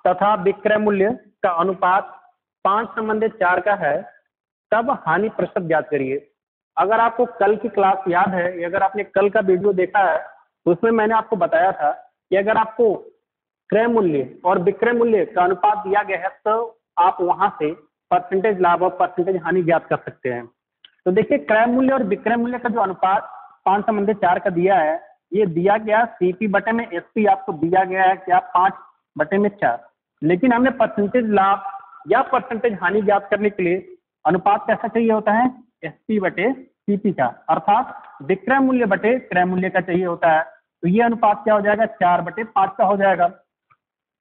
तथा विक्रय मूल्य का अनुपात 5:4 का है, तब हानि प्रतिशत ज्ञात करिए। अगर आपको कल की क्लास याद है, या अगर आपने कल का वीडियो देखा है, तो उसमें मैंने आपको बताया था कि अगर आपको क्रय मूल्य और विक्रय मूल्य का अनुपात दिया गया है, तो आप वहां से परसेंटेज लाभ और परसेंटेज हानि ज्ञात कर सकते हैं। तो देखिए, क्रय मूल्य और विक्रय मूल्य का जो अनुपात 5:4 का दिया है, ये दिया गया सीपी बटे में एसपी आपको दिया गया है क्या 5/4, लेकिन हमने परसेंटेज लाभ या परसेंटेज हानि ज्ञात करने के लिए अनुपात कैसा चाहिए होता है, एसपी बटे सीपी का, अर्थात विक्रय मूल्य बटे क्रय मूल्य का चाहिए होता है। तो ये अनुपात क्या हो जाएगा, 4/5 का हो जाएगा।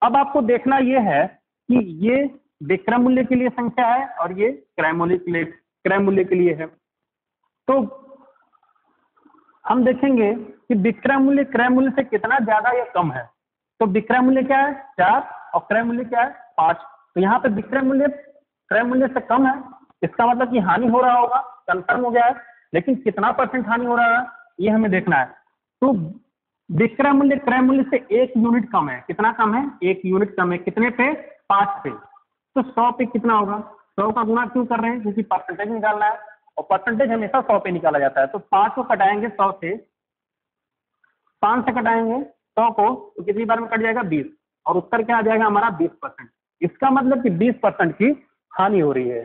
अब आपको देखना यह है कि ये विक्रय मूल्य के लिए संख्या है और ये क्रय मूल्य के लिए है। तो हम देखेंगे कि विक्रय मूल्य क्रय मूल्य से कितना ज्यादा या कम है। तो विक्रय मूल्य क्या है 4 और क्रय मूल्य क्या है 5। तो यहाँ पे विक्रय मूल्य क्रय मूल्य से कम है, इसका मतलब कि हानि हो रहा होगा, कंफर्म हो गया है, लेकिन कितना परसेंट हानि हो रहा है ये हमें देखना है। तो विक्रय मूल्य क्रय मूल्य से 1 यूनिट कम है, कितना कम है 1 यूनिट कम है, कितने पे 5 पे। तो 100 पे कितना होगा, 100 का गुणा क्यों कर रहे हैं, क्योंकि परसेंटेज निकालना है और परसेंटेज हमेशा 100 पे निकाला जाता है। तो 5 को कटाएंगे 100 से, 5 से कटाएंगे 100 को, तो कितनी बार में कट जाएगा 20, और उत्तर क्या आ जाएगा हमारा 20%। इसका मतलब कि 20% की हानि हो रही है।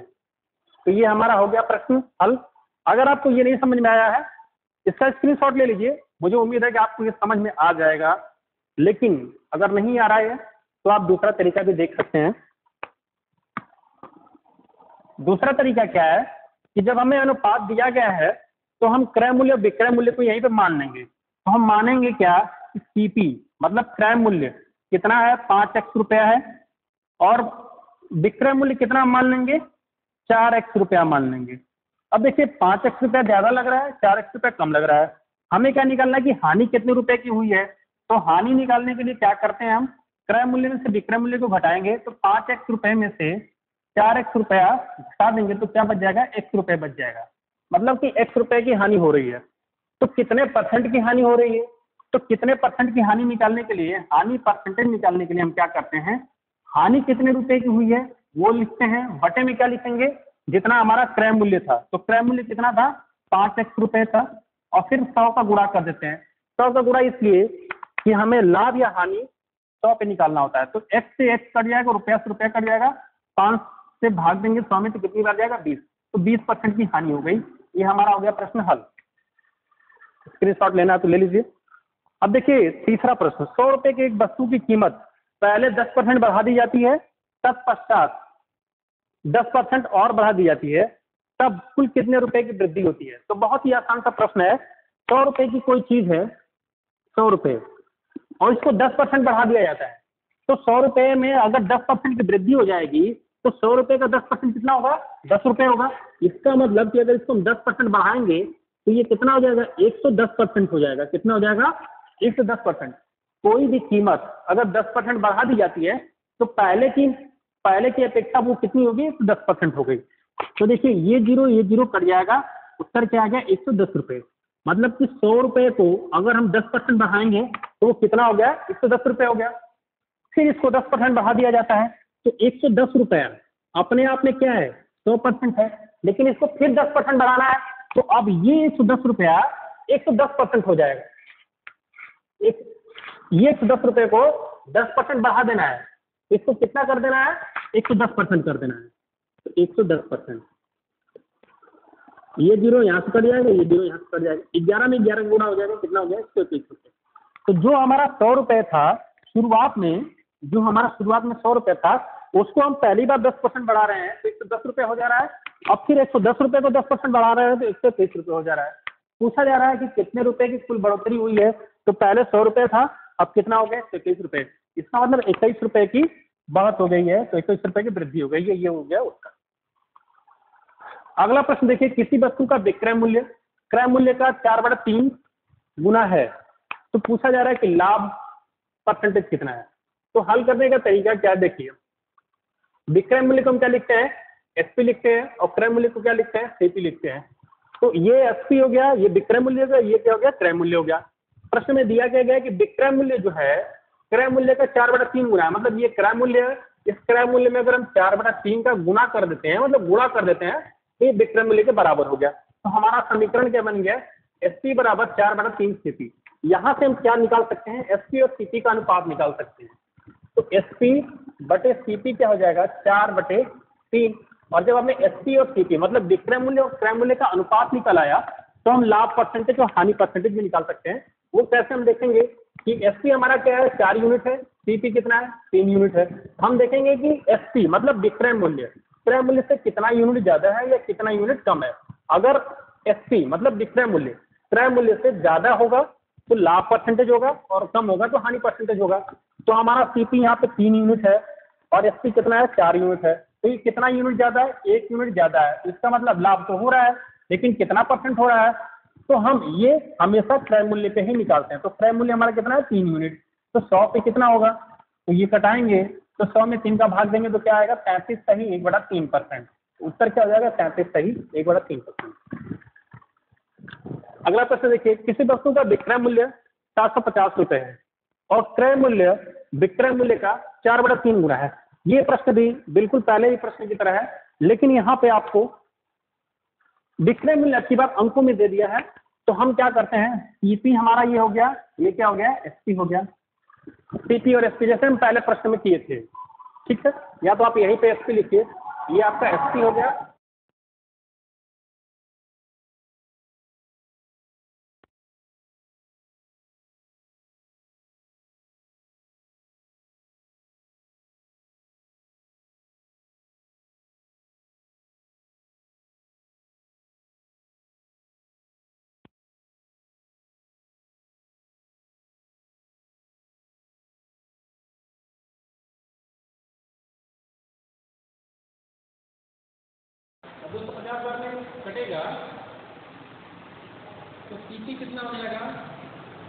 तो ये हमारा हो गया प्रश्न हल। अगर आपको ये नहीं समझ में आया है, इसका स्क्रीनशॉट ले लीजिए, मुझे उम्मीद है कि आपको ये समझ में आ जाएगा। लेकिन अगर नहीं आ रहा है तो आप दूसरा तरीका भी देख सकते हैं। दूसरा तरीका क्या है कि जब हमें अनुपात दिया गया है तो हम क्रय मूल्य और विक्रय मूल्य को यहीं पे मान लेंगे। तो हम मानेंगे क्या, सीपी मतलब क्रय मूल्य कितना है 5x रुपया है, और विक्रय मूल्य कितना मान लेंगे 4x रुपया मान लेंगे। अब देखिए 5x रुपया ज्यादा लग रहा है, 4x रुपया कम लग रहा है। हमें क्या निकालना है कि हानि कितने रुपए की हुई है। तो हानि निकालने के लिए क्या करते हैं, हम क्रय मूल्य में से विक्रय मूल्य को घटाएंगे। तो 5x रुपए में से 4x रुपया घटा देंगे तो क्या बच जाएगा, x रुपये बच जाएगा। मतलब कि x रुपए की हानि हो रही है। तो कितने परसेंट की हानि हो रही है, तो कितने परसेंट की हानि निकालने के लिए, हानि परसेंटेज निकालने के लिए हम क्या करते हैं, हानि कितने रुपए की हुई है वो लिखते हैं, बटे में क्या लिखेंगे, जितना हमारा क्रय मूल्य था। तो क्रय मूल्य कितना था 5x रुपये था, और फिर 100 का गुणा कर देते हैं। 100 का गुणा इसलिए कि हमें लाभ या हानि 100 पे निकालना होता है। तो x से x कट जाएगा, रुपया से रुपया कट जाएगा, 5 से भाग देंगे 100 में तो कितनी बार जाएगा 20। तो 20% की हानि हो गई। ये हमारा हो गया प्रश्न हल। स्क्रीनशॉट लेना है तो ले लीजिए। अब देखिए तीसरा प्रश्न, 100 रुपए की एक वस्तु की कीमत पहले 10% बढ़ा दी जाती है, तत्पश्चात 10% और बढ़ा दी जाती है, तब कुल कितने रुपए की वृद्धि होती है। तो बहुत ही आसान सा प्रश्न है। 100 रुपए की कोई चीज है 100 रुपए, और इसको 10% बढ़ा दिया जाता है। तो 100 रुपए में अगर 10% की वृद्धि हो जाएगी तो 100 रुपए का 10% कितना होगा, 10 रुपए होगा। इसका मतलब कि अगर इसको हम 10% बढ़ाएंगे तो ये कितना हो जाएगा, 110% हो जाएगा। कितना हो जाएगा, 110%। कोई भी कीमत अगर 10% बढ़ा दी जाती है तो पहले की अपेक्षा वो कितनी होगी, 10% हो गई। तो देखिए ये जीरो कट जाएगा, उत्तर क्या आ गया 110 रुपए। मतलब कि 100 रुपए को अगर हम 10% बढ़ाएंगे तो वो कितना हो गया, 110 रुपए हो गया। फिर इसको 10% बढ़ा दिया जाता है तो 110 रुपया अपने आप में क्या है 100% है, लेकिन इसको फिर 10% बढ़ाना है तो अब ये 110 रुपया 110% हो जाएगा। ये 110 रुपए को 10% बढ़ा देना है, इसको कितना कर देना है, 110% कर देना है। तो 110%, ये जीरो यहाँ से कट जाएगा, ये जीरो यहाँ से कट जाएगा, 11 में 11 गुणा हो जाएगा, कितना हो गया 121 रुपये। तो जो हमारा 100 रुपये था शुरुआत में, जो हमारा शुरुआत में 100 रुपये था, उसको हम पहली बार 10% बढ़ा रहे हैं तो 110 रुपये हो जा रहा है। अब फिर 110 रुपये को 10% बढ़ा रहे हैं तो 123 रुपये हो जा रहा है। पूछा जा रहा है कि कितने रुपए की कुल बढ़ोतरी हुई है। तो पहले 100 रुपये था, अब कितना हो गया 21 रुपये। इसका मतलब 21 रुपये की बढ़त हो गई है, तो 21 रुपये की वृद्धि हो गई है। ये हो गया उसका। अगला प्रश्न देखिए, किसी वस्तु का विक्रय मूल्य क्रय मूल्य का 4/3 गुना है, तो पूछा जा रहा है कि लाभ परसेंटेज कितना है। तो हल करने का तरीका क्या है, देखिए विक्रय मूल्य को हम क्या लिखते हैं, एसपी लिखते हैं, और क्रय मूल्य को क्या लिखते हैं, सीपी लिखते हैं। तो ये एसपी हो गया, ये विक्रय मूल्य हो गया, ये क्या हो गया क्रय मूल्य हो गया। प्रश्न में दिया गया है कि विक्रय मूल्य जो है क्रय मूल्य का 4/3 गुना है, मतलब ये क्रय मूल्य है, इस क्रय मूल्य में अगर हम 4/3 का गुना कर देते हैं, मतलब गुणा कर देते हैं, तो ये विक्रय मूल्य के बराबर हो गया। तो हमारा समीकरण क्या बन गया, एसपी बराबर 4/3 सीपी। यहाँ से हम क्या निकाल सकते हैं, एसपी और सीपी का अनुपात निकाल सकते हैं। तो एसपी बटे सीपी क्या हो जाएगा, 4/3। और जब हमें एसपी और सीपी मतलब विक्रय मूल्य और क्रय मूल्य का अनुपात निकल आया, तो हम लाभ परसेंटेज और हानि परसेंटेज भी निकाल सकते हैं। वो कैसे हम देखेंगे कि एसपी हमारा क्या है, 4 यूनिट है, सीपी कितना है, 3 यूनिट है। हम देखेंगे कि एसपी मतलब विक्रय मूल्य क्रय मूल्य से कितना यूनिट ज्यादा है या कितना यूनिट कम है। अगर एसपी मतलब विक्रय मूल्य क्रय मूल्य से ज्यादा होगा तो लाभ परसेंटेज होगा, और कम होगा तो हानि परसेंटेज होगा। तो हमारा सीपी यहाँ पे 3 यूनिट है और एसपी कितना है, 4 यूनिट है। तो ये कितना यूनिट ज्यादा है, 1 यूनिट ज्यादा है। इसका मतलब लाभ तो हो रहा है, लेकिन कितना परसेंट हो रहा है, तो हम ये हमेशा क्रय मूल्य पे ही निकालते हैं। तो क्रय मूल्य हमारा कितना है, 3 यूनिट। तो 100 पे कितना होगा, तो ये कटाएंगे तो 100 में 3 का भाग देंगे तो क्या आएगा, 33 सही 1/3%। उत्तर क्या हो जाएगा, 33 सही 1/3%। अगला प्रश्न देखिए, किसी वस्तु का विक्रय मूल्य 750 रुपए है और क्रय मूल्य विक्रय मूल्य का 4/3 गुना है। ये प्रश्न भी बिल्कुल पहले ही प्रश्न की तरह है, लेकिन यहाँ पे आपको विक्रय मूल्य अच्छी बात अंकों में दे दिया है। तो हम क्या करते हैं, सीपी हमारा ये हो गया, ये क्या हो गया, एसपी हो गया। सीपी और एसपी जैसे हम पहले प्रश्न में किए थे, ठीक है। या तो आप यहीं पे एसपी लिखिए, ये आपका एसपी हो गया। अब 250 बार में कटेगा तो सीपी कितना हो जाएगा,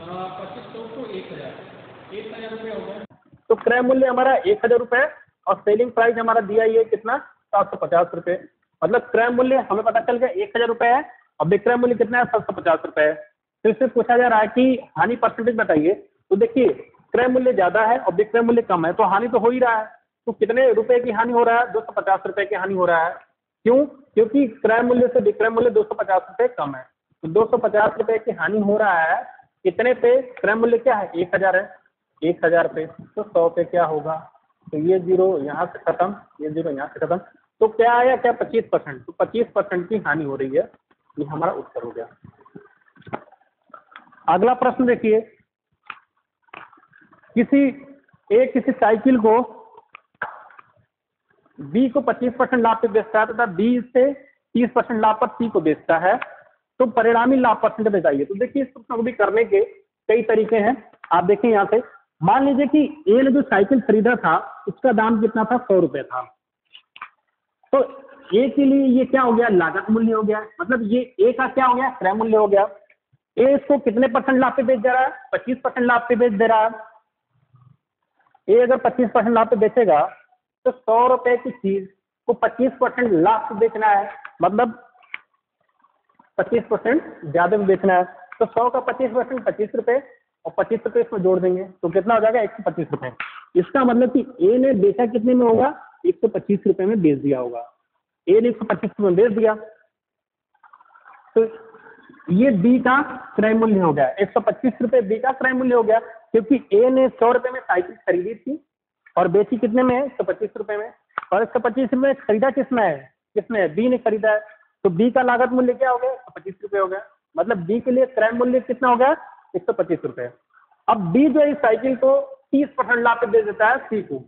2500 को 1000 रुपये हो गया। तो क्रय मूल्य हमारा 1000 रुपये और सेलिंग प्राइस हमारा दिया ये कितना, 750 रुपये। मतलब क्रय मूल्य हमें पता चल गया 1000 रुपये है और विक्रय मूल्य कितना है, 750 रुपये है। तो इससे पूछा जा रहा है कि हानि परसेंटेज बताइए। तो देखिए क्रय मूल्य ज्यादा है और विक्रय मूल्य कम है, तो हानि तो हो ही रहा है। तो कितने रुपए की हानि हो रहा है, 250 रुपये की हानि हो रहा है। क्यों, क्योंकि क्रय मूल्य से विक्रय मूल्य 250 रुपये कम है। तो 250 रुपये की हानि हो रहा है, कितने पे, क्रय मूल्य क्या है, 1000 है, 1000 पे। तो 100 पे क्या होगा, तो ये जीरो यहाँ से खत्म, ये जीरो यहाँ से खत्म। तो क्या आया, क्या 25%। तो 25% की हानि हो रही है, ये हमारा उत्तर हो गया। अगला प्रश्न देखिए, किसी साइकिल को बी को 25% लाभ पे बेचता है तथा बी से 30% लाभ पर सी को बेचता है, तो परिणामी लाभ परसेंटेज बताइए। तो देखिए इस प्रश्न को भी करने के कई तरीके हैं। आप देखें यहाँ से, मान लीजिए कि ए ने जो साइकिल खरीदा था उसका दाम कितना था, 100 रुपये था। तो ए के लिए ये क्या हो गया, लागत मूल्य हो गया, मतलब ये ए का क्या हो गया, क्रय मूल्य हो गया। ए इसको कितने परसेंट लाभ पे बेच जा रहा है, 25% लाभ पे बेच दे रहा है। ए अगर 25% लाभ पे बेचेगा तो 100 रुपए की चीज को 25% लाभ पे बेचना है, मतलब 25% ज्यादा में बेचना है। तो 100 का 25% 25 रुपए और 25 रुपए इसमें जोड़ देंगे तो कितना हो जाएगा, 125 रुपए। इसका मतलब कि ए ने बेचा कितने में होगा, 125 रुपए में बेच दिया होगा। ए ने 125 रुपए में बेच दिया, तो ये बी का क्रय मूल्य हो गया, 125 रुपए बी का क्रय मूल्य हो गया, क्योंकि ए ने 100 रुपए में साइकिल खरीदी थी और बेची कितने में है, 125 रुपए में। और 125 रुपए खरीदा किसने है, बी ने खरीदा है। तो बी का लागत मूल्य क्या हो गया, 125 रुपए हो गया। मतलब बी के लिए क्रय मूल्य कितना हो गया, 125 रुपए। अब बी जो है इस साइकिल को 30% लाभ पे दे देता है सी को,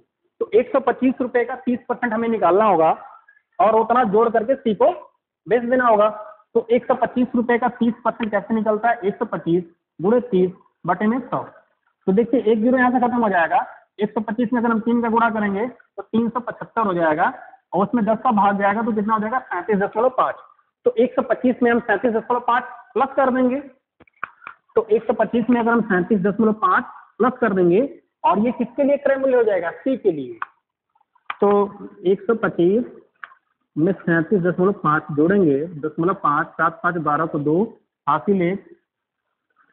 तो 125 रुपए का 30% हमें निकालना होगा और उतना जोड़ करके सी को बेच देना होगा। तो 125 रुपए का 30% कैसे निकलता है, 125 गुणे 30 बटे में 100। तो देखिए एक जीरो यहाँ से खत्म हो जाएगा, 125 में अगर हम 3 का गुणा करेंगे तो 375 हो जाएगा और उसमें 10 का भाग जाएगा तो कितना हो जाएगा, 37.5। तो 125 में हम 37.5 प्लस कर देंगे, तो 125 में अगर हम 37.5 प्लस कर देंगे और ये किसके लिए क्रय मूल्य हो जाएगा, सी के लिए। तो 125 में 37.5 जोड़ेंगे, 0.5 7 5 12 को 2 हासिल 1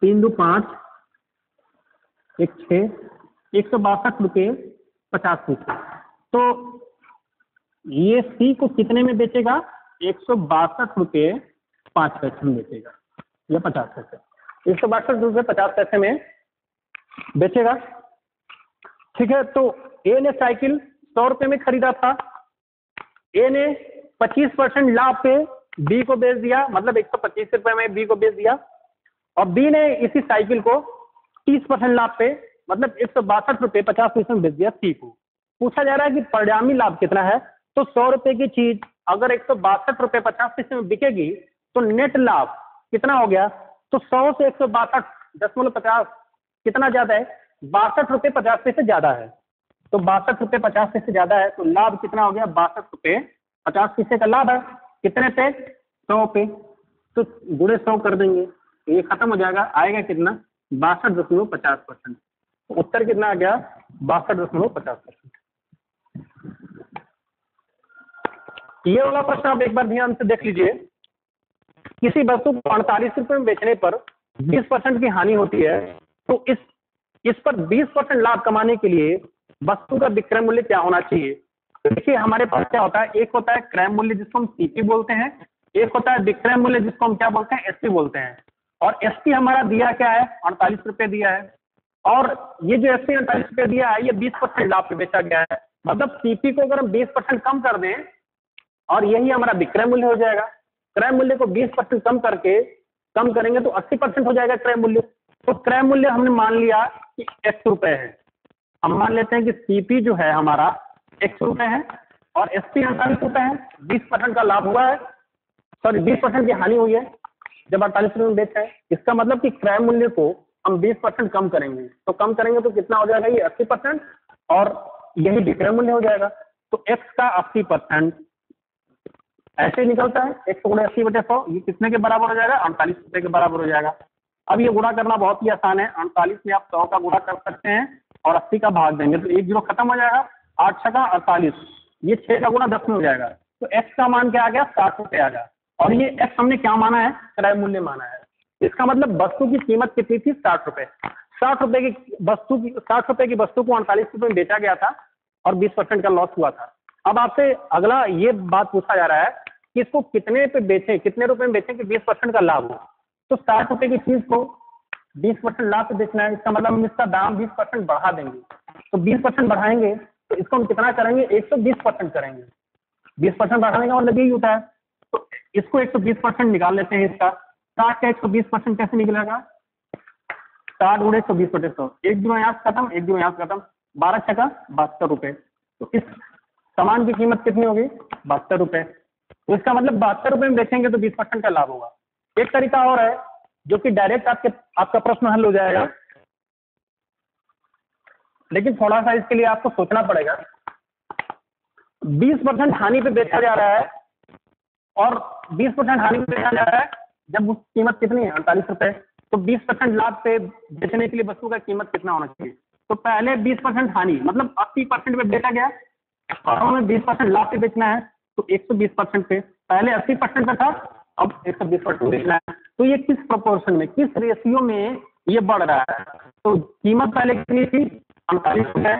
3 2 5 1 6 162.50। तो ये सी को कितने में बेचेगा? 162.05 में बेचेगा या 50 पैसे। 162.50 में बेचेगा। ठीक है, तो ए ने साइकिल 100 रुपये में खरीदा था। ए ने 25% लाभ पे बी को बेच दिया, मतलब 125 रुपये में बी को बेच दिया। और बी ने इसी साइकिल को 30% लाभ पे, मतलब 162.50 में बेच दिया सी को। पूछा जा रहा है कि परिणामी लाभ कितना है। तो 100 रुपये की चीज अगर 162.50 में बिकेगी तो नेट लाभ कितना हो गया? तो 100 से 162.50 कितना ज्यादा है? 62.50 ज्यादा है। तो 62.50 ज्यादा है, तो लाभ कितना हो गया? 62.50 का लाभ है। कितने पे? 100 पे। तो गुणे 100 कर देंगे, तो ये खत्म हो जाएगा। आएगा कितना? 62.50%। तो उत्तर कितना आ गया? 62.50%। ये वाला प्रश्न आप एक बार ध्यान से देख लीजिए। किसी वस्तु को 48 रुपये में बेचने पर 20% की हानि होती है, तो इस पर 20% लाभ कमाने के लिए वस्तु का विक्रय मूल्य क्या होना चाहिए? तो देखिए हमारे पास क्या होता है, एक होता है क्रय मूल्य जिसको हम सीपी बोलते हैं, एक होता है विक्रय मूल्य जिसको हम क्या बोलते हैं? एसपी बोलते हैं। और एसपी हमारा दिया क्या है? 48 रुपये दिया है। और ये जो एसपी 48 रुपये दिया है, ये 20% लाभ पे बेचा गया है। मतलब सीपी को अगर हम 20% कम कर दें और यही हमारा विक्रय मूल्य हो जाएगा। क्रय मूल्य को 20% कम करेंगे तो 80% हो जाएगा क्रय मूल्य। तो क्रय मूल्य हमने मान लिया कि x रुपए है। हम मान लेते हैं कि सीपी जो है हमारा x रुपए है और एसपी 48 रुपए है। 20% का लाभ हुआ है, सॉरी 20% की हानि हुई है जब 48 रुपये में बेचा है। इसका मतलब कि क्रय मूल्य को हम 20% कम करेंगे, तो कम करेंगे तो कितना हो जाएगा? ये 80% और यही विक्रय मूल्य हो जाएगा। तो x का 80% ऐसे निकलता है। 180/100 ये कितने के बराबर हो जाएगा? 48 रुपये के बराबर हो जाएगा। अब ये गुणा करना बहुत ही आसान है। 48 में आप 100 का गुणा कर सकते हैं और 80 का भाग देंगे तो 1 जीरो खत्म हो जाएगा। 8 छका 48, ये 6 का गुणा 10 में हो जाएगा। तो x का मान क्या आ गया? 60 रुपये आ गया। और ये x हमने क्या माना है? क्रय मूल्य माना है। इसका मतलब वस्तु की कीमत कितनी थी? 60 रुपये। 60 रुपये की वस्तु को 48 रुपये में बेचा गया था और 20% का लॉस हुआ था। अब आपसे अगला ये बात पूछा जा रहा है कि इसको कितने पे बेचें, कितने रुपए में बेचें कि 20% का लाभ हो। तो 60 रुपये की चीज को 20% लाभ पे बेचना है। इसका मतलब हम इसका दाम 20% बढ़ा देंगे। तो 20% बढ़ाएंगे तो इसको हम कितना करेंगे? 120% करेंगे। 20% बढ़ाने का मतलब यही होता है। तो इसको 120% निकाल लेते हैं। इसका 60 का 120% कैसे निकलेगा? 60 गुणे 120/100, 1 जीरो यहाँ से खत्म, 1 जीरो यहाँ से खत्म, 12 छका 72 रुपये। तो इस सामान की कीमत कितनी होगी? 72 रुपये। तो इसका मतलब 72 रुपये में बेचेंगे तो 20% का लाभ होगा। एक तरीका और है जो कि डायरेक्ट आपका प्रश्न हल हो जाएगा, लेकिन थोड़ा सा इसके लिए आपको सोचना पड़ेगा। 20% हानि पे बेचा जा रहा है और 20% हानि पे बेचा जा रहा है जब उसकी कीमत कितनी है? 48 रुपये। तो 20% लाभ पे बेचने के लिए वस्तु का कीमत कितना होना चाहिए? तो पहले 20% हानि मतलब 80% पे बेचा गया और हमें 20% लाभ पे बेचना है, तो 120% पे। पहले 80% पे था, अब 120% बेचना है। तो ये किस प्रोपोर्शन में, किस रेशियो में ये बढ़ रहा है? तो कीमत पहले कितनी थी? 48 रुपये।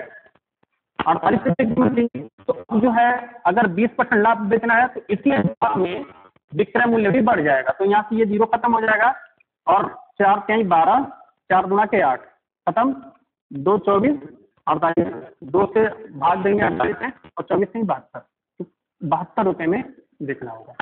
48 रुपये कीमत थी। तो जो है अगर 20% लाभ बेचना है तो इसी अनुपात में विक्रय मूल्य भी बढ़ जाएगा। तो यहाँ से ये जीरो खत्म हो जाएगा और 4 कहीं 12, 4 गुना के 8 खत्म, 2 24, 48, 2 से भाग देंगे 48 में और 24 से 72। 72 रुपये में बेचना होगा।